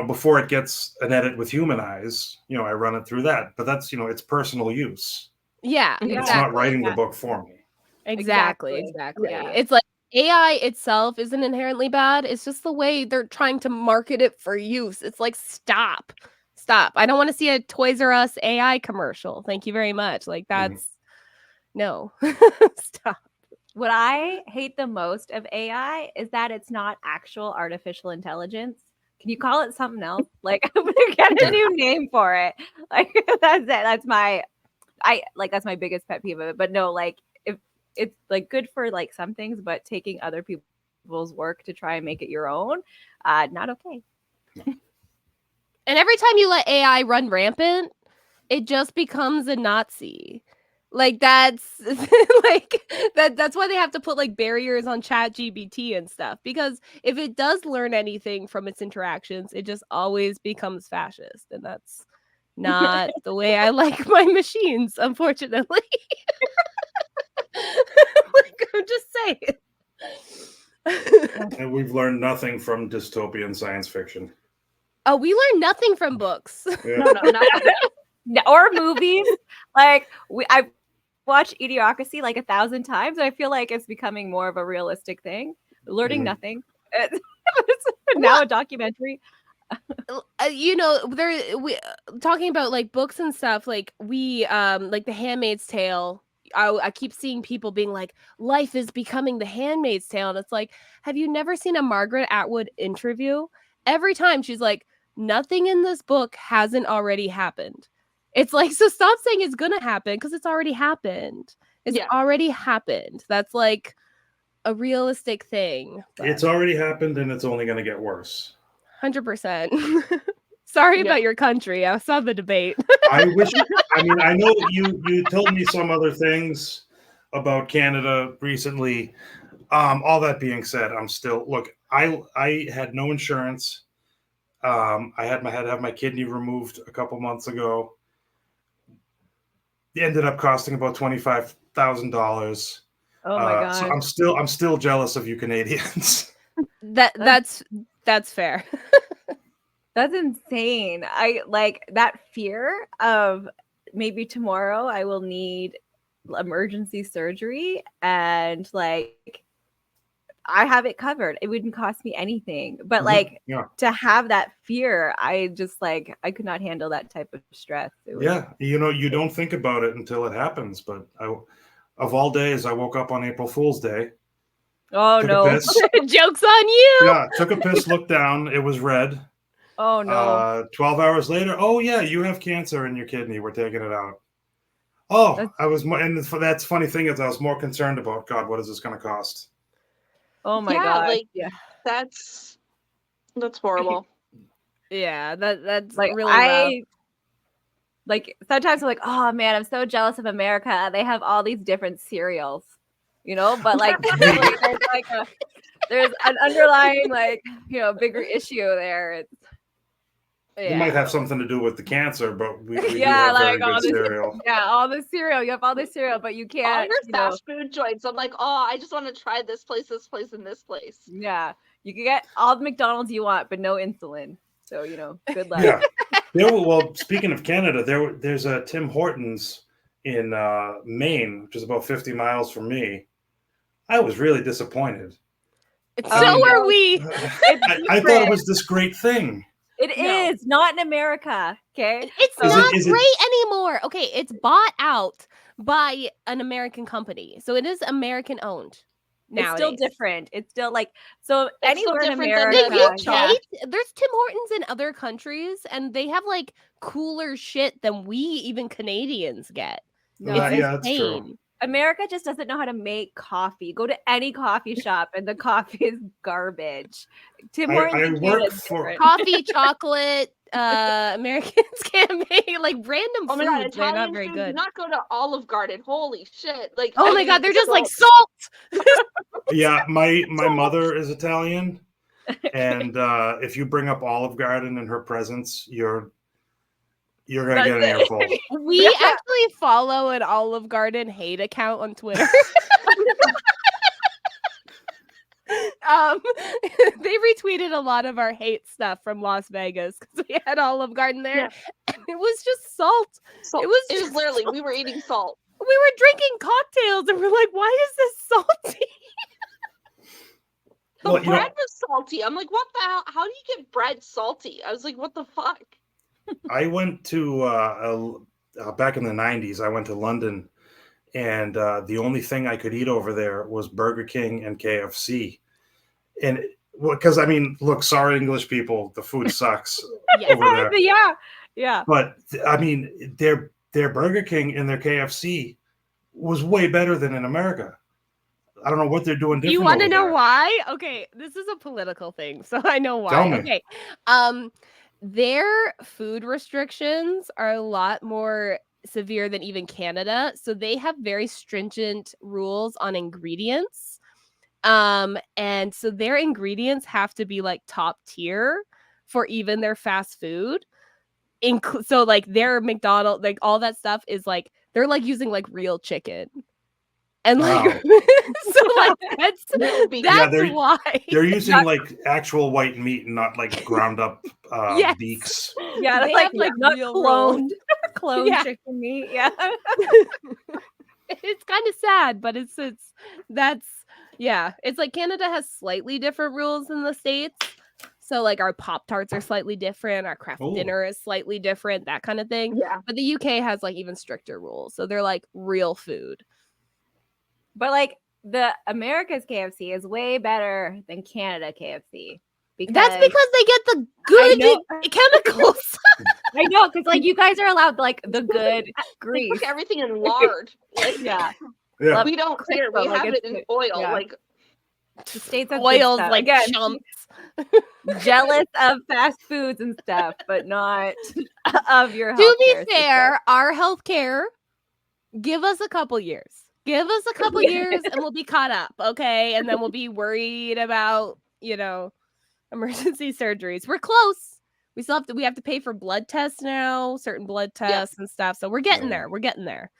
before it gets an edit with human eyes, I run it through that. But that's it's personal use. Yeah, Yeah. It's not exactly. writing the Yeah. book for me. Exactly. Exactly. Yeah. It's like AI itself isn't inherently bad. It's just the way they're trying to market it for use. It's like, stop. I don't want to see a Toys R Us AI commercial. Thank you very much. Like, that's no. Stop. What I hate the most of AI is that it's not actual artificial intelligence. Can you call it something else? Like, get a new name for it. Like, that's it. That's my biggest pet peeve of it. But no, like, if it's like good for like some things, but taking other people's work to try and make it your own, not okay. And every time you let AI run rampant, it just becomes a Nazi. Like, that's like that's why they have to put like barriers on Chat GPT and stuff, because if it does learn anything from its interactions, it just always becomes fascist, and that's not the way I like my machines, unfortunately. Like, I'm just saying. And we've learned nothing from dystopian science fiction. Oh, we learn nothing from books. Yeah. No, nothing. Or movies. Like, I've watched Idiocracy like 1,000 times, and I feel like it's becoming more of a realistic thing. Learning Mhm. nothing. It's now a documentary. We talking about like books and stuff, like we like The Handmaid's Tale. I keep seeing people being like, life is becoming The Handmaid's Tale, and it's like, have you never seen a Margaret Atwood interview? Every time she's like, nothing in this book hasn't already happened. It's like, so stop saying it's gonna happen, because it's already happened. It's Yeah. already happened. That's like a realistic thing. It's already happened, and it's only going to get worse. 100%. Sorry Yeah. about your country. I saw the debate. I wish. I mean, I know you told me some other things about Canada recently. All that being said, I'm still look. I had no insurance. I had to have my kidney removed a couple months ago. It ended up costing about $25,000. Oh my god. So I'm still jealous of you Canadians. That's fair. That's insane. I like that fear of maybe tomorrow I will need emergency surgery, and like I have it covered. It wouldn't cost me anything. But like Yeah. to have that fear, I just like I could not handle that type of stress. Yeah, you don't think about it until it happens. But of all days, I woke up on April Fool's Day. Oh Took a no. piss. Joke's on you. Yeah, took a piss, looked down, it was red. Oh no. 12 hours later, oh yeah, you have cancer in your kidney. We're taking it out. Oh, I was more, and that's funny thing is I was more concerned about God. What is this going to cost? Oh my Yeah, god. like- yeah. That's horrible. Yeah, that's Like really rough. like sometimes I'm like, oh man, I'm so jealous of America. They have all these different cereals, but like there's an underlying like bigger issue there. It might have something to do with the cancer, but we do Yeah, have very like all good this, cereal. all the cereal. You have all the cereal, but you All can't. your You know, fast food joints. I'm like, oh, I just want to try this place, and this place. yeah, you can get all the McDonald's you want, but no insulin. So good luck. Yeah. Well, speaking of Canada, there's a Tim Hortons in Maine, which is about 50 miles from me. I was really disappointed. So are we. I thought it was this great thing. It No. is not in America. Okay, It's So- not Is it- great anymore. Okay, it's bought out by an American company. So it is American owned. It's still Nowadays. different. It's still like so It's still anywhere in different than America. The UK, yeah. there's Tim Hortons in other countries, and they have like cooler shit than we even Canadians get. No, It's yeah, that's true. insane. America just doesn't know how to make coffee. Go to any coffee shop and the coffee is garbage. Tim Hortons I in work Canada is for- different. Coffee, chocolate, Americans can't make like random Oh my god, foods. They're not Italian very food. good. Do not go to Olive Garden. Holy shit! Like, Oh I my god, mean, they're just like salt. salt. Yeah, my mother is Italian, and if you bring up Olive Garden in her presence, you're gonna get an That's earful. We Yeah. actually follow an Olive Garden hate account on Twitter. They retweeted a lot of our hate stuff from Las Vegas because we had Olive Garden there. Yeah. And it was just salt. Salt. It was It was just literally salt. we were eating salt. We were drinking cocktails and we're like, why is this salty? The Well, you know- bread was salty. I'm like, what the hell? How do you get bread salty? I was like, what the fuck? I went to back in the 90s. I went to London, and the only thing I could eat over there was Burger King and KFC. And because I mean, look, sorry, English people, the food sucks Yes. over there. yeah. But I mean, their Burger King and their KFC was way better than in America. I don't know what they're doing different. You want to over know there. why? Okay, this is a political thing, so I know why. Tell me. Okay. Their food restrictions are a lot more severe than even Canada. So they have very stringent rules on ingredients. And so their ingredients have to be like top tier for even their fast food. So like their McDonald's, like all that stuff is like they're like using like real chicken. And like Wow. so like that's Real beef. Yeah, that's why They're using like actual white meat and not like ground up Yes. beaks. Yeah, They like, have, like, not real rolls. cloned Yeah. chicken meat. Yeah. it's kind of sad, but it's that's yeah. It's like Canada has slightly different rules than the States. So like our Pop-Tarts are slightly different, our craft Oh. dinner is slightly different, that kind of thing. Yeah. But the UK has like even stricter rules. So they're like real food. But like the America's KFC is way better than Canada KFC. That's because they get the good know. chemicals. I know, because like you guys are allowed like the good They grease. cook everything in lard. Like, Yeah. Yeah. we don't care. We Crisco, like, have it it's in good. oil. Yeah. Like, The States have good Oils stuff. like Again, chumps. jealous of fast foods and stuff, but not of your To be healthcare system. fair, our healthcare, give us a couple years. Give us a couple years and we'll be caught up, okay? And then we'll be worried about, emergency surgeries. We're close. We have to pay for blood tests now, certain blood tests and stuff. So we're getting there. We're getting there.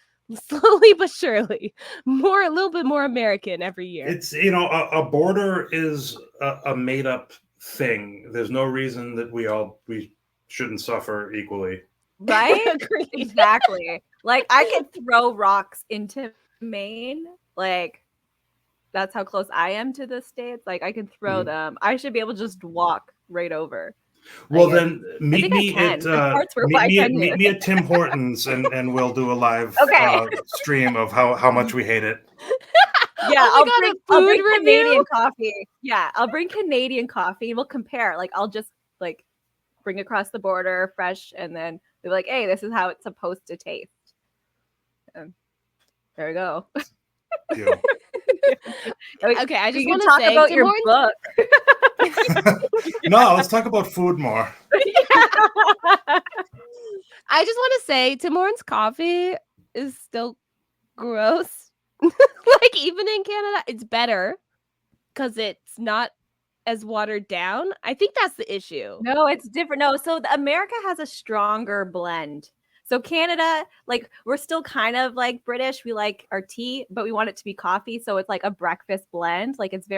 Slowly but surely. A little bit more American every year. It's a border is a made up thing. There's no reason that we shouldn't suffer equally. Right? Agreed. Exactly. Like I could throw rocks into Maine. Like that's how close I am to the States. Like I can throw Mhm. them. I should be able to just walk right over. Well, Like, then meet think I me can. at The parts where I can meet do. me at Tim Hortons and we'll do a live Okay. stream of how much we hate it. Yeah, Oh my God, a I'll food bring review? Canadian coffee. Yeah, I'll bring Canadian coffee and we'll compare. Like I'll just like bring across the border fresh and then be like, hey, this is how it's supposed to taste. And there we go. Yeah. Okay, I just You can want to talk say about Tim your Hortons book. No, let's talk about food more. I just want to say Tim Hortons coffee is still gross. Like even in Canada, it's better because it's not as watered down. I think that's the issue. No, it's different. No, so America has a stronger blend. So Canada, like we're still kind of like British. We like our tea, but we want it to be coffee. So it's like a breakfast blend. Like it's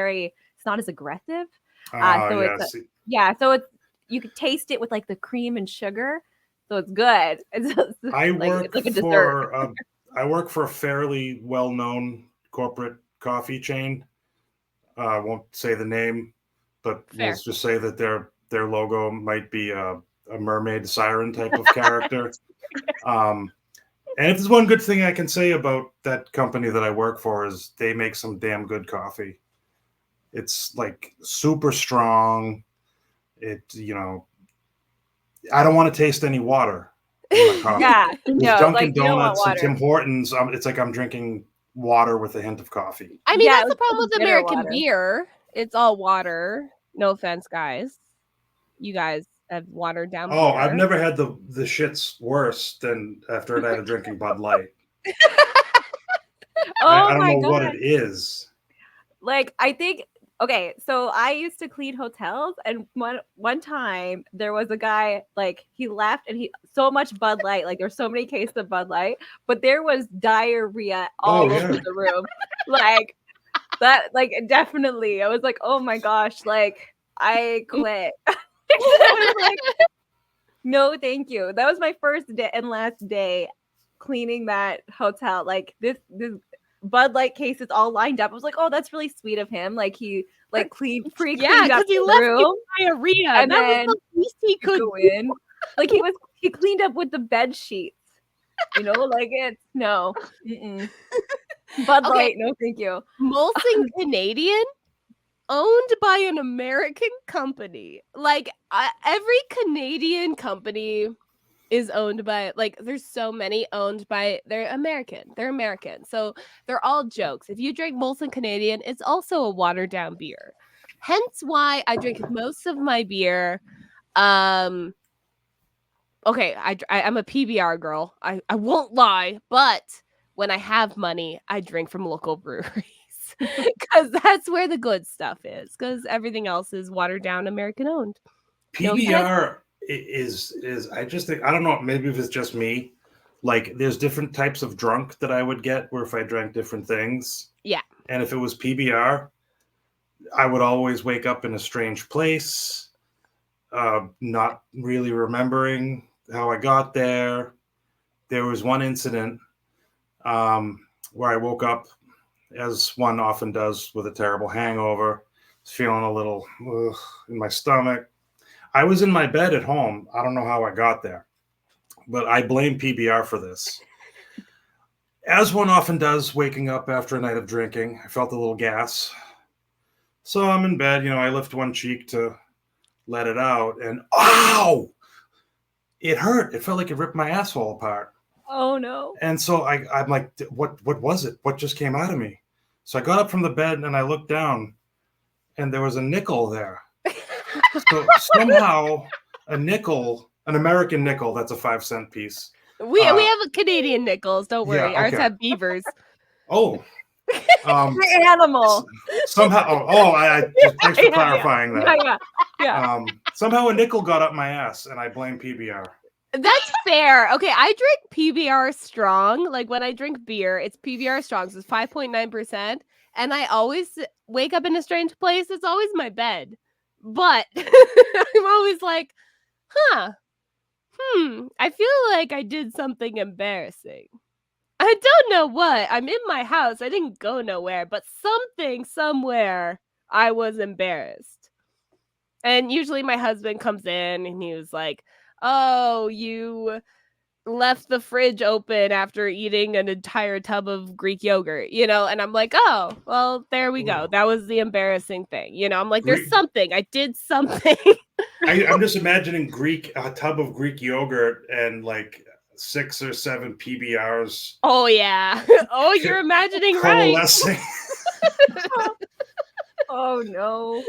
not as aggressive. So Yeah. so it's you could taste it with like the cream and sugar. So it's good. It's I like, work it's like a dessert. I work for a fairly well-known corporate coffee chain. I won't say the name, but Fair. we'll just say that their logo might be a mermaid siren type of character. And if there's one good thing I can say about that company that I work for is they make some damn good coffee. It's like super strong. I don't want to taste any water in my coffee. Yeah, With no, Dunkin' like you don't want Donuts and water. Tim Hortons, it's like I'm drinking water with a hint of coffee. I mean, Yeah, that's the it's problem with bitter American water. beer. It's all water. No offense, guys. You guys have watered down Oh, beer. I've never had the shits worse than after a night of drinking Bud Light. Oh I don't my know what God. it is. Like I think okay, so I used to clean hotels, and one time there was a guy like he left and he so much Bud Light, like there's so many cases of Bud Light, but there was diarrhea all over the room. Like that, like definitely. I was like, oh my gosh, like I quit. I was like, no, thank you. That was my first day and last day cleaning that hotel. Like this Bud Light cases all lined up. I was like, oh, that's really sweet of him. Like he like cleaned Yeah, up because he the left room you diarrhea. and That then was the least he could go do. in. Like he cleaned up with the bed sheets. You know, like it's no. Mm-mm. Bud Okay. Light, no, thank you. Molson Canadian, owned by an American company. Like every Canadian company is owned by, like, there's so many owned by, they're American, so they're all jokes. If you drink Molson Canadian, it's also a watered down beer, hence why I drink most of my beer. Okay, I'm a PBR girl, I won't lie, but when I have money I drink from local breweries because that's where the good stuff is, because everything else is watered down American owned. PBR is I just think, I don't know, maybe if it's just me, like there's different types of drunk that I would get where if I drank different things. Yeah. And if it was PBR, I would always wake up in a strange place, not really remembering how I got there. There was one incident where I woke up, as one often does with a terrible hangover, feeling a little in my stomach. I was in my bed at home. I don't know how I got there, but I blame PBR for this. As one often does, waking up after a night of drinking, I felt a little gas. So I'm in bed, I lift one cheek to let it out, and ow! It hurt. It felt like it ripped my asshole apart. Oh no. And so I'm like, what was it? What just came out of me? So I got up from the bed and I looked down, and there was a nickel there. So somehow a nickel, an American nickel, that's a 5-cent piece. We have Canadian nickels, don't worry. Yeah, Ours okay. have beavers. Oh. The animal. Somehow, thanks for clarifying that. Yeah. Somehow a nickel got up my ass, and I blame PBR. That's fair. Okay, I drink PBR strong. Like when I drink beer, it's PBR strong, so it's 5.9%. And I always wake up in a strange place. It's always my bed. But I'm always like, I feel like I did something embarrassing. I don't know what. I'm in my house. I didn't go nowhere, but somewhere, I was embarrassed. And usually my husband comes in and he was like, oh, you left the fridge open after eating an entire tub of Greek yogurt, and I'm like, oh, well, there we go. That was the embarrassing thing. I'm like, there's something. I did something. I'm just imagining a tub of Greek yogurt and like 6 or 7 PBRs. Oh, yeah. Oh, you're imagining right. Oh, no.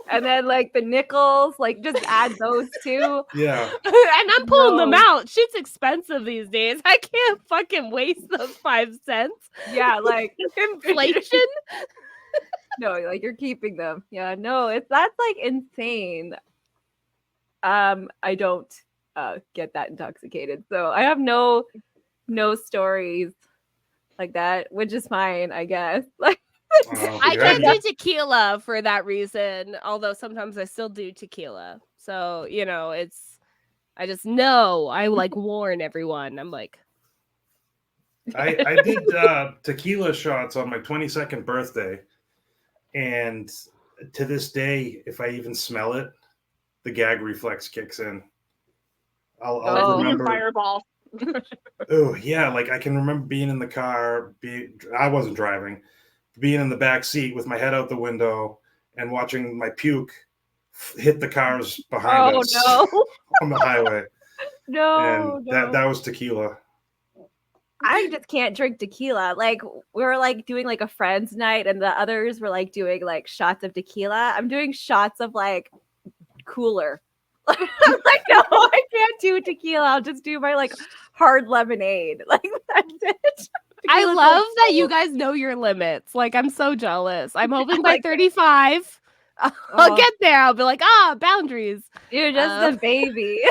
And then like the nickels, like just add those too. Yeah. And I'm pulling them out. Shit's expensive these days. I can't fucking waste those 5 cents. Yeah, like inflation. No, like you're keeping them. Yeah, no, that's like insane. I don't get that intoxicated, so I have no stories like that, which is fine, I guess. Like I Yeah, can't do tequila for that reason, although sometimes I still do tequila. So, I just know I like warn everyone. I'm like, I did tequila shots on my 22nd birthday, and to this day, if I even smell it, the gag reflex kicks in. I'll Oh. remember. Fireball. Oh yeah, like I can remember being in the car. I wasn't driving, being in the back seat with my head out the window and watching my puke hit the cars behind us no. on the highway. No, And no. that was tequila. I just can't drink tequila. Like we were like doing like a friends night and the others were like doing like shots of tequila. I'm doing shots of like cooler. I'm like, no, I can't do tequila. I'll just do my like hard lemonade. Like that's it. I Tequila's love like, that you guys know your limits. Like, I'm so jealous. I'm hoping by like, 35, I'll oh, get there. I'll be like, boundaries. you're just a baby.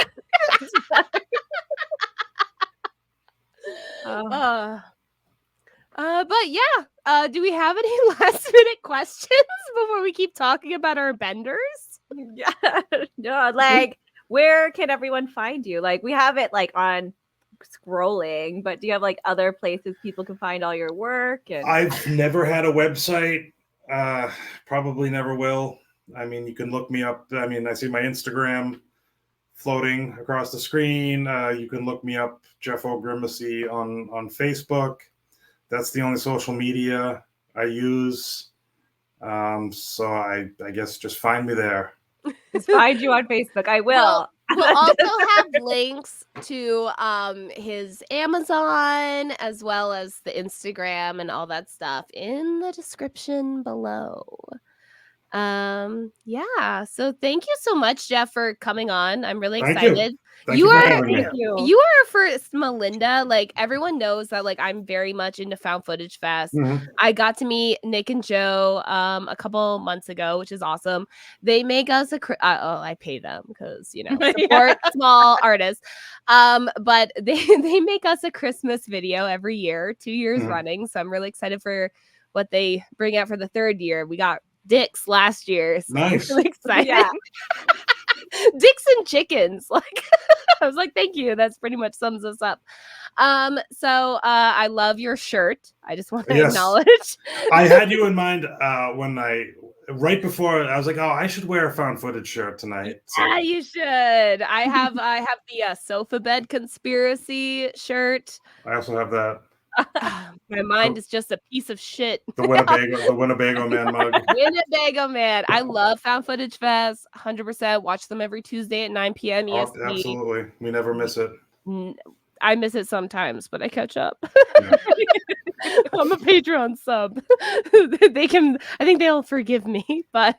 But yeah, do we have any last minute questions before we keep talking about our benders? Yeah. No, like where can everyone find you? Like we have it like on scrolling, but do you have like other places people can find all your work? And I've never had a website. Probably never will. I mean, you can look me up. I mean, I see my Instagram floating across the screen. You can look me up, Jeff O'Grimacy, on Facebook. That's the only social media I use. So I guess just find me there. just find you on Facebook. I will. Well, we'll also have links to his Amazon as well as the Instagram and all that stuff in the description below. Yeah, so thank you so much, Jeff, for coming on. I'm really Thank you. excited. Thank you for having me. Thank you. You are first Melinda. Like everyone knows that like I'm very much into Found Footage Fest. Mhm. I got to meet Nick and Joe a couple months ago, which is awesome. They make us I pay them because support small artists. But they make us a Christmas video every year, 2 years Mhm. running. So I'm really excited for what they bring out for the third year. We got Dicks last year, so Nice. I'm really excited. Yeah. Dicks and chickens. Like I was like, thank you. That's pretty much sums us up. So I love your shirt. I just want to Yes. acknowledge. I had you in mind when right before I was like, oh, I should wear a found footage shirt tonight. So. Yeah, you should. I have the sofa bed conspiracy shirt. I also have that. My mind is just a piece of shit. The Winnebago Man mug. Winnebago Man. I love Found Footage Fest. 100%. Watch them every Tuesday at 9 p.m. Oh, EST. absolutely. We never miss it. I miss it sometimes, but I catch up. Yeah. I'm a Patreon sub. I think they'll forgive me. But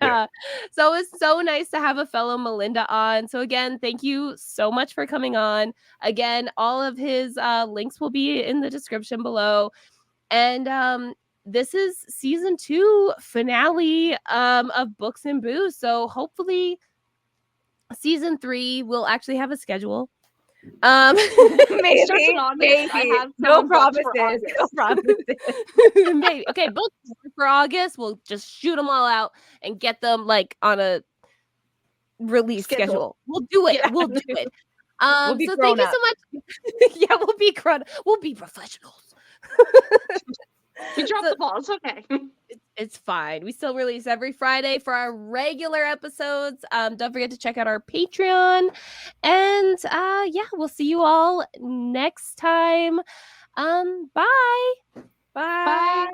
so it's so nice to have a fellow Melinda on. So again, thank you so much for coming on. Again, all of his links will be in the description below. And this is season 2 finale of Books and Booze. So hopefully season 3 will actually have a schedule. Maybe, I have no some books for promises. August. No promises. Maybe. Okay, books for August. We'll just shoot them all out and get them like on a release schedule. We'll do it. Yeah. We'll do it. We'll be So thank you grown so much. Yeah, we'll be professionals. We dropped the ball. It's okay. It's fine. We still release every Friday for our regular episodes. Don't forget to check out our Patreon. And yeah, we'll see you all next time. Bye. Bye.